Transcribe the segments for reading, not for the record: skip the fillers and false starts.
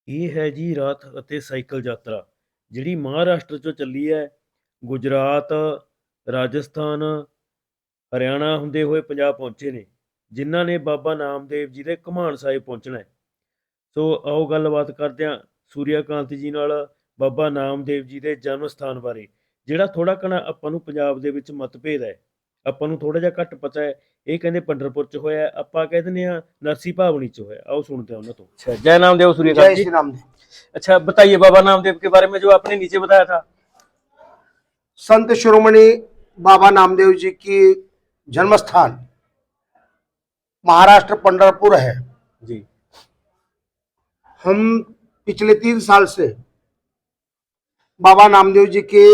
ਇਹ ਹੈ ਜੀ ਰੱਥ ਅਤੇ ਸਾਈਕਲ ਯਾਤਰਾ ਜਿਹੜੀ ਮਹਾਰਾਸ਼ਟਰ ਚੋਂ ਚੱਲੀ ਹੈ। ਗੁਜਰਾਤ, ਰਾਜਸਥਾਨ, ਹਰਿਆਣਾ ਹੁੰਦੇ ਹੋਏ ਪੰਜਾਬ ਪਹੁੰਚੇ ਨੇ, ਜਿਨ੍ਹਾਂ ਨੇ ਬਾਬਾ ਨਾਮਦੇਵ ਜੀ ਦੇ ਘੁਮਾਣ ਸਾਹਿਬ ਪਹੁੰਚਣਾ ਹੈ। ਸੋ ਆਓ ਗੱਲਬਾਤ ਕਰਦੇ ਹਾਂ ਸੂਰਿਆਕਾਂਤ ਜੀ ਨਾਲ ਬਾਬਾ ਨਾਮਦੇਵ ਜੀ ਦੇ ਜਨਮ ਸਥਾਨ ਬਾਰੇ, ਜਿਹੜਾ ਥੋੜਾ ਘਣਾ ਆਪਾਂ ਨੂੰ ਪੰਜਾਬ ਦੇ ਵਿੱਚ ਮਤਭੇਦ ਹੈ। ਆਪਾਂ ਨੂੰ ਥੋੜਾ ਜਿਹਾ ਘੱਟ ਪਤਾ है। ਇਹ ਕਹਿੰਦੇ पंढरपुर ਚ ਹੋਇਆ है, ਆਪਾਂ ਕਹਿ ਦਿੰਦੇ ਹਾਂ नरसी भावनी ਚ होया। आओ सुनते हैं उन्होंने तो। अच्छा, जय नामदेव सूर्यकांत जय जी। श्री राम। अच्छा बताइए बाबा नामदेव के बारे में जो आपने नीचे बताया था। संत शिरोमणि बाबा नामदेव जी की जन्म स्थान महाराष्ट्र पंढरपुर है। जी। हम पिछले 3 साल से बाबा नामदेव जी के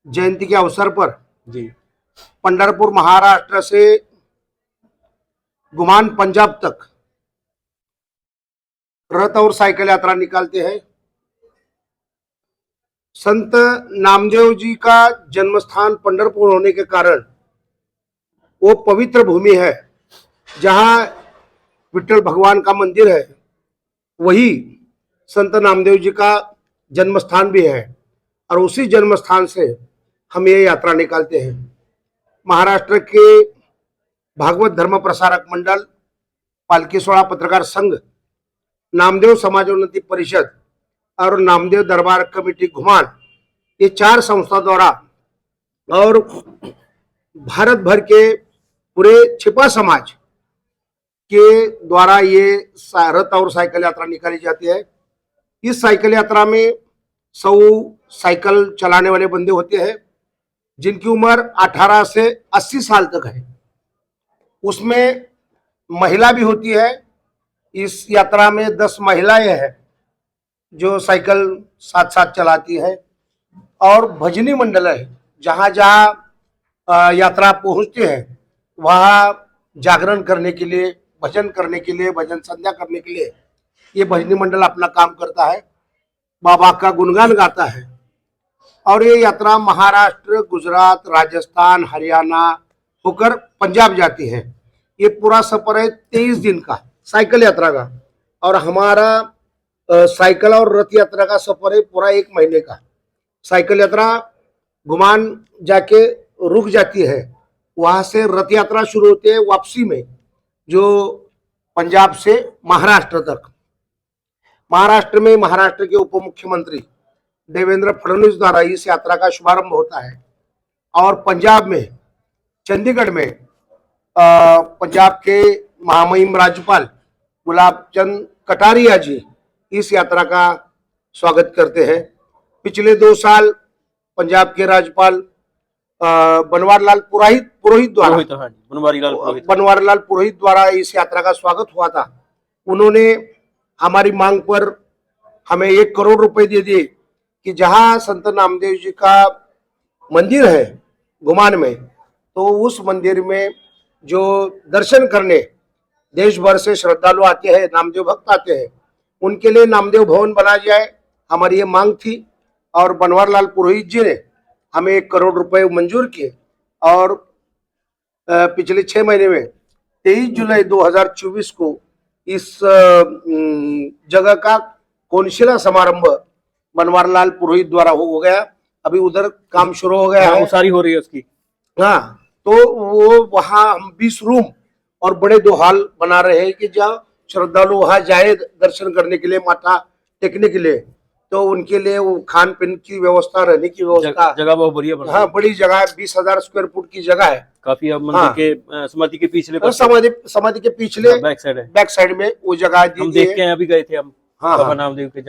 जयंती के अवसर पर जी। पंढरपुर महाराष्ट्र से गुमान पंजाब तक रथ और साइकिल यात्रा निकालते हैं। संत नामदेव जी का जन्म स्थान पंढरपुर होने के कारण वो पवित्र भूमि है, जहाँ विठल भगवान का मंदिर है, वही संत नामदेव जी का जन्म स्थान भी है। और उसी जन्म स्थान से हम ये यात्रा निकालते हैं। महाराष्ट्र के भागवत धर्म प्रसारक मंडल, पालकी सोहळा पत्रकार संघ, नामदेव समाजोन्नति परिषद और नामदेव दरबार कमेटी घुमान, ये 4 संस्था द्वारा और भारत भर के पूरे छिपा समाज के द्वारा ये रथ और साइकिल यात्रा निकाली जाती है। इस साइकिल यात्रा में 100 साइकिल चलाने वाले बंदे होते हैं, जिनकी उम्र 18 से 80 साल तक है। उसमें महिला भी होती है। इस यात्रा में 10 महिलाएं हैं जो साइकिल साथ साथ चलाती है। और भजनी मंडल है, जहाँ जहाँ यात्रा पहुँचते हैं वहाँ जागरण करने के लिए, भजन करने के लिए, भजन संध्या करने के लिए ये भजनी मंडल अपना काम करता है, बाबा का गुणगान गाता है। और ये यात्रा महाराष्ट्र, गुजरात, राजस्थान, हरियाणा होकर पंजाब जाती है। ये पूरा सफर है 23 दिन का साइकिल यात्रा का। और हमारा साइकिल और रथ यात्रा का सफर है पूरा 1 महीने का। साइकिल यात्रा गुमान जाके रुक जाती है, वहां से रथ यात्रा शुरू होती है वापसी में, जो पंजाब से महाराष्ट्र तक। महाराष्ट्र में महाराष्ट्र के उप मुख्यमंत्री देवेंद्र फडणवीस द्वारा इस यात्रा का शुभारंभ होता है। और पंजाब में चंडीगढ़ में पंजाब के महामहिम राज्यपाल गुलाब चंद कटारिया जी इस यात्रा का स्वागत करते हैं। पिछले 2 साल पंजाब के राज्यपाल बनवारीलाल पुरोहित द्वारा बनवारीलाल पुरोहित द्वारा इस यात्रा का स्वागत हुआ था। उन्होंने हमारी मांग पर हमें 1 करोड़ रुपए दे दिए कि जहां संत नामदेव जी का मंदिर है गुमान में, तो उस मंदिर में जो दर्शन करने देश भर से श्रद्धालु आते हैं, नामदेव भक्त आते हैं, उनके लिए नामदेव भवन बना जाए। हमारी ये मांग थी और बनवारीलाल पुरोहित जी ने हमें 1 करोड़ रुपए मंजूर किए। और पिछले 6 महीने में 23 जुलाई 2024 को इस जगह का कोनशिला समारंभ बनवारीलाल पुरोहित द्वारा हो गया। अभी उधर काम शुरू हो गया है, उसारी हो रही है उसकी। हाँ, तो वो वहाँ हम 20 रूम और बड़े 2 हॉल बना रहे हैं कि जहाँ श्रद्धालु वहाँ जाए दर्शन करने के लिए, माथा टेकने के लिए। तो उनके लिए वो खान पीन की व्यवस्था, रहने की व्यवस्था, जगह बहुत बढ़िया बना। हाँ, बड़ी जगह है, 20,000 स्क्वायर फुट की जगह है काफी। अब मंदिर के समाधि के पिछले समाधि के पिछले बैक साइड में वो जगह हम देख के अभी गए थे हम। हाँ, बाबा नामदेव के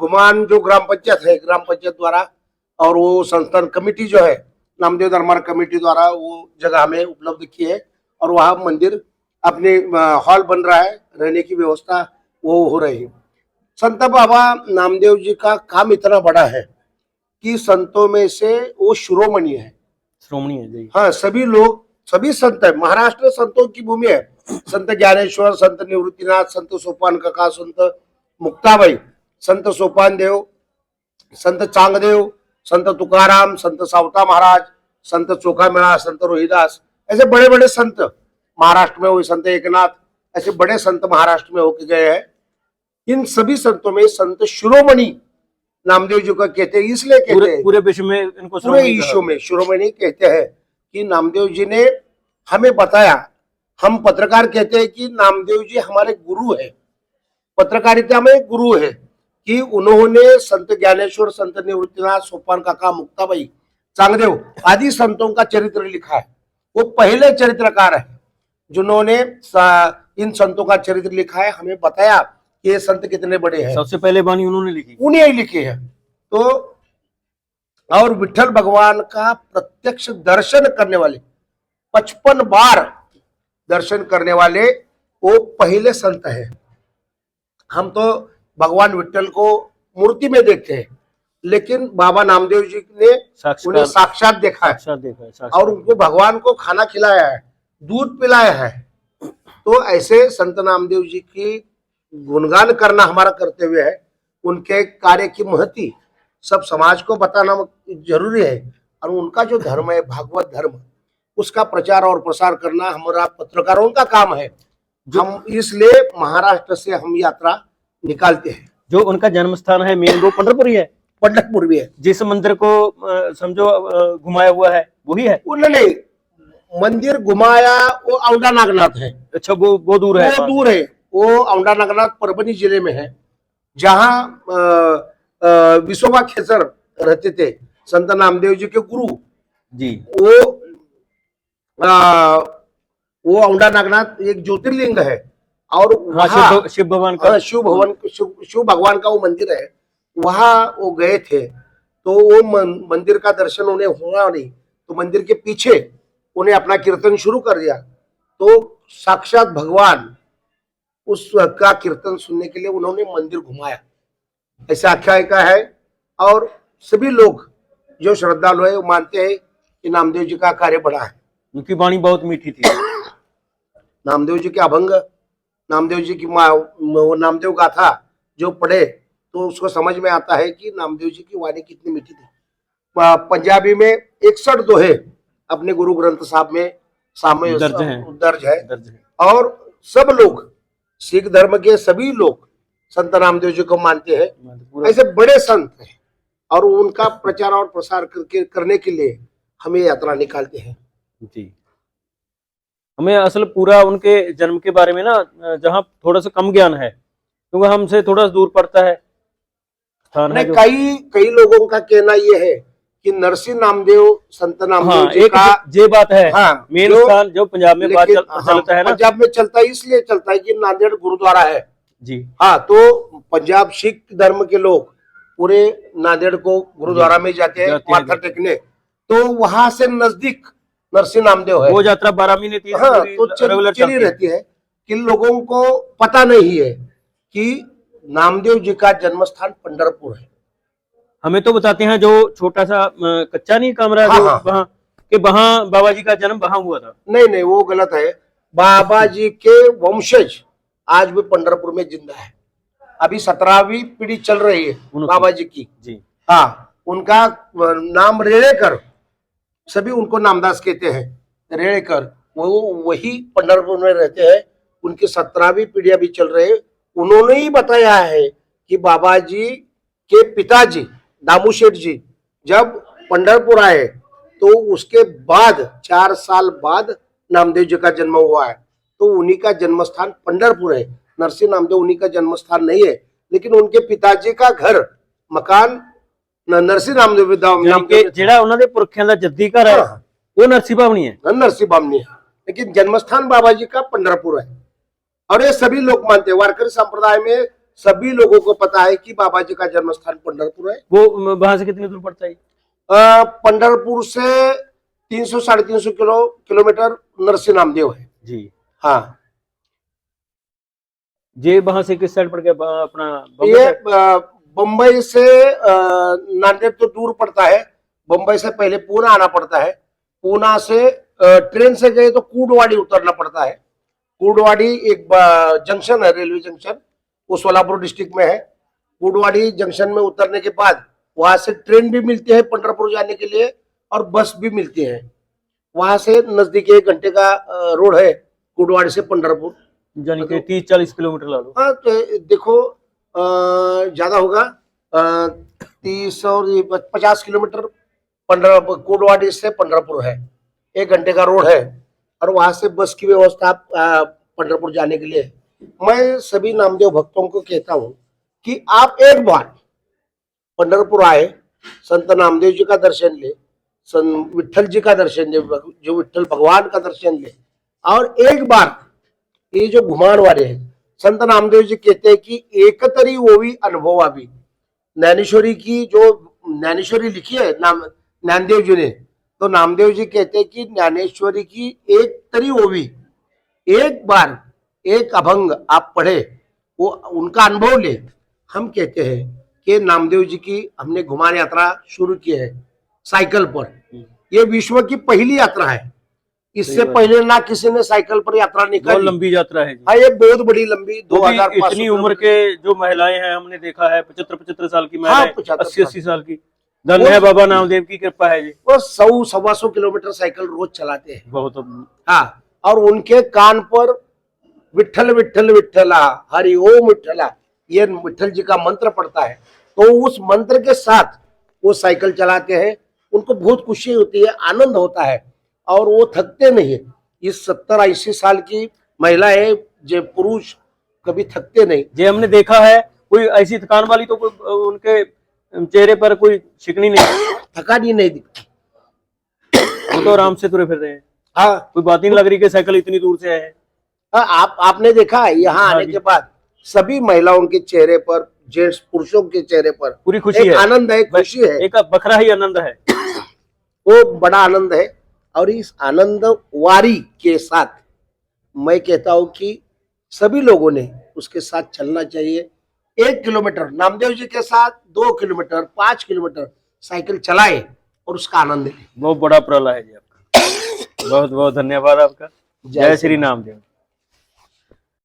गुमान जो ग्राम पंचायत है, ग्राम पंचायत द्वारा और वो संस्थान कमेटी जो है नामदेव दरबार कमेटी द्वारा वो जगह हमें उपलब्ध की है। और वहाँ मंदिर अपने हॉल बन रहा है, रहने की व्यवस्था वो हो रही है। संत बाबा नामदेव जी का काम इतना बड़ा है कि संतों में से वो शिरोमणि है। श्रोमणी है जी। हाँ, सभी लोग, सभी संत है। महाराष्ट्र संतों की भूमि है। संत ज्ञानेश्वर, संत निवृत्तिनाथ, संत सोपान काका, संत मुक्ताबाई, संत सोपान देव, संत चांगदेव, संत तुकाराम, संत सावता महाराज, संत चोखा मेळा, संत रोहिदास, ऐसे बड़े बड़े संत महाराष्ट्र में हुए, संत एकनाथ, ऐसे बड़े संत महाराष्ट्र में होके गए हैं। इन सभी संतों में संत शिरोमणि नामदेव जी को कहते हैं, इसलिए कहते पूरे हैं पूरे विश्व में इनको पूरे श्रोमणी विश्व कहा। में शिरोमणि कहते हैं कि नामदेव जी ने हमें बताया। हम पत्रकार कहते हैं कि नामदेव जी हमारे गुरु है, पत्रकारिता में गुरु है, कि उन्होंने संत ज्ञानेश्वर, संत निवृत्तिनाथ, सोपान काका, मुक्ताबाई, चांगदेव आदि संतों का चरित्र लिखा है। वो पहले चरित्रकार है जिन्होंने इन संतों का चरित्र लिखा है, हमें बताया कि ये संत कितने बड़े हैं, सबसे पहले वाणी उन्होंने लिखी। उन्हें ही लिखे हैं। तो और विठल भगवान का प्रत्यक्ष दर्शन करने वाले, 55 बार दर्शन करने वाले वो पहले संत है। हम तो भगवान विठल को मूर्ति में देखते हैं, लेकिन बाबा नामदेव जी ने उन्हें साक्षात देखा है, साक्षात देखा है, साक्षात। और उनको भगवान को खाना खिलाया है, दूध पिलाया है। तो ऐसे संत नामदेव जी की गुणगान करना हमारा कर्तव्य है। उनके कार्य की महती सब समाज को बताना जरूरी है, और उनका जो धर्म है भागवत धर्म, उसका प्रचार और प्रसार करना हमारा पत्रकारों का काम है। हम इसलिए महाराष्ट्र से हम यात्रा निकालते हैं। जो उनका जन्म स्थान है मेन वो पंढरपुर ही है, पंढरपुर भी है। जिस मंदिर को समझो घुमाया हुआ है वही है। उन्होंने मंदिर घुमाया वो औंढा नागनाथ है। अच्छा, वो दूर है, वो दूर है। वो औंढा नागनाथ परभनी जिले में है, जहाँ विसोबा खेचर रहते थे, संत नामदेव जी के गुरु जी। वो औंढा नागनाथ एक ज्योतिर्लिंग है, और हाँ, शिव भगवान का, शिव भगवान का वो मंदिर है। वहां वो गए थे, तो वो मंदिर का दर्शन उन्हें हुआ नहीं, तो मंदिर के पीछे उन्हें अपना कीर्तन शुरू कर दिया। तो साक्षात भगवान उसका कीर्तन सुनने के लिए उन्होंने मंदिर घुमाया, ऐसा आख्यायिका है। और सभी लोग जो श्रद्धालु है वो मानते हैं कि नामदेव जी का कार्य बड़ा है। उनकी वाणी बहुत मीठी थी। नामदेव जी के अभंग, नामदेव जी की नामदेव गाथा जो पढ़े तो उसको समझ में आता है कि नामदेव जी की वाणी कितनी मीठी थी। पंजाबी में 61 दोहे अपने गुरु ग्रंथ साहब में दर्ज है। और सब लोग, सिख धर्म के सभी लोग संत नामदेव जी को मानते हैं। ऐसे बड़े संत हैं, और उनका प्रचार और प्रसार करने के लिए हमें यात्रा निकालते हैं जी। हमें असल पूरा उनके जन्म के बारे में ना, जहाँ थोड़ा सा कम ज्ञान है, क्योंकि तो हमसे थोड़ा दूर पड़ता है स्थान है। कई लोगों का कहना यह है कि नरसिंह नामदेव, संत नामदेव जी का ये बात है। हाँ, मेन स्थान जो पंजाब में बात चलता है ना, पंजाब में चलता है, इसलिए चलता है कि नांदेड़ गुरुद्वारा है जी। हाँ, तो पंजाब सिख धर्म के लोग पूरे नांदेड़ को गुरुद्वारा में जाते हैं माथा टेकने, तो वहां से नजदीक नरसिंह नामदेव है। वो यात्रा 12 महीने थी। हाँ, तो चली रहती है। किन लोगों को पता नहीं है कि नामदेव जी का जन्म स्थान पंढरपुर है। हमें तो बताते हैं जो छोटा सा कच्चा नहीं कमरा, हाँ, जो हाँ, वहाँ के, वहाँ बाबा जी का जन्म वहाँ हुआ था। नहीं, वो गलत है। बाबा जी के वंशज आज भी पंढरपुर में जिंदा है। अभी 17वीं पीढ़ी चल रही है बाबा जी की जी। हाँ, उनका नाम रेड़ेकर, सभी उनको नामदास कहते हैं, रेड़ेकर। वो वही पंढरपुर में रहते हैं। उनकी 17वीं पीढ़ी अभी चल रही है। उन्होंने ही बताया है कि बाबा जी के पिताजी दामू शेठ जी जब पंढरपुर आए, तो उसके बाद 4 साल बाद नामदेव जी का जन्म हुआ है। तो उन्हीं का जन्म स्थान पंढरपुर है। नरसिंह नामदेव उन्हीं का जन्म स्थान नहीं है, लेकिन उनके पिताजी का घर मकान नरसिंह नामदेव जेड़ा उन्हां दे पुरखियां दा जद्दी घर है, वो नरसिंह बामणी है। नरसिंह बामणी है, लेकिन जन्मस्थान बाबा जी का पंढरपुर है। और ये सभी लोग मानते हैं, वारकरी संप्रदाय में सभी लोगों को पता है कि बाबा जी का जन्म स्थान पंढरपुर है। वो वहां से कितनी दूर पड़ता है? पंढरपुर से 300-350 किलोमीटर नरसिंह नामदेव है जी। हाँ, ये वहां से किस साइड पड़ गया अपना? ये बम्बई से नांदेड़ तो दूर पड़ता है। बम्बई से पहले पूना आना पड़ता है। पूना से ट्रेन से गए तो कूडवाड़ी उतरना पड़ता है। कूडवाड़ी एक जंक्शन है, रेलवे जंक्शन, वो सोलापुर डिस्ट्रिक्ट में है। कूडवाड़ी जंक्शन में उतरने के बाद वहां से ट्रेन भी मिलती है पंढरपुर जाने के लिए, और बस भी मिलती है। वहां से नजदीक 1 घंटे का रोड है कूडवाड़ी से पंढरपुर, यानी कि 30-40 किलोमीटर ला लो। हाँ, तो देखो ज्यादा होगा 30 और 50 किलोमीटर कोटवाड़ी से पंढरपुर है, 1 घंटे का रोड है और वहां से बस की व्यवस्था पंढरपुर जाने के लिए। मैं सभी नामदेव भक्तों को कहता हूं कि आप एक बार पंढरपुर आए, संत नामदेव जी का दर्शन ले, संत विठल जी का दर्शन ले, जो विठल भगवान का दर्शन ले, और एक बार ये जो घुमान वाले हैं, संत नामदेव जी कहते हैं कि एक तरी वो भी अनुभव अभी ज्ञानेश्वरी की, जो ज्ञानेश्वरी लिखी है नामदेव जी ने, तो नामदेव जी कहते हैं कि ज्ञानेश्वरी की एक तरी वो भी, एक बार एक अभंग आप पढ़े, वो उनका अनुभव ले। हम कहते हैं कि नामदेव जी की हमने घुमान यात्रा शुरू की है साइकिल पर, ये विश्व की पहली यात्रा है। इससे पहले ना किसी ने साइकिल पर यात्रा निकाली। बहुत लंबी यात्रा है। हाँ, ये बहुत बड़ी लंबी 2500 इतनी उम्र के जो महिलाएं हैं हमने देखा है, 75 साल की महिलाएं, 80 साल की। धन्य है बाबा नामदेव की कृपा है जी। वो 100-125 किलोमीटर साइकिल रोज चलाते हैं। बहुत। हाँ, और उनके कान पर विठल विठल विठला हरि ओम विठला, ये विठल जी का मंत्र पड़ता है, तो उस मंत्र के साथ वो साइकिल चलाते हैं। उनको बहुत खुशी होती है, आनंद होता है और वो थकते नहीं है। इस 70-80 साल की महिला है, जो पुरुष कभी थकते नहीं। जे हमने देखा है कोई ऐसी थकान वाली तो कोई उनके चेहरे पर कोई शिकनी नहीं, थकान ही नहीं दिखती, वो तो आराम से तुरे फिर रहे हैं। हाँ, कोई बात नहीं लग रही कि साइकिल इतनी दूर से आए हैं। हाँ, आपने देखा है यहाँ आने के बाद सभी महिलाओं के चेहरे पर, जेंट्स पुरुषों के चेहरे पर पूरी खुशी है, आनंद है, खुशी है, एक बखरा ही आनंद है। वो बड़ा आनंद है। और इस आनंद वारी के साथ मैं कहता हूं कि सभी लोगों ने उसके साथ चलना चाहिए। 1 किलोमीटर नामदेव जी के साथ, 2 किलोमीटर, 5 किलोमीटर साइकिल चलाए और उसका आनंद ले। बहुत बड़ा उपराला है जी आपका। बहुत बहुत धन्यवाद आपका। जय श्री नामदेव।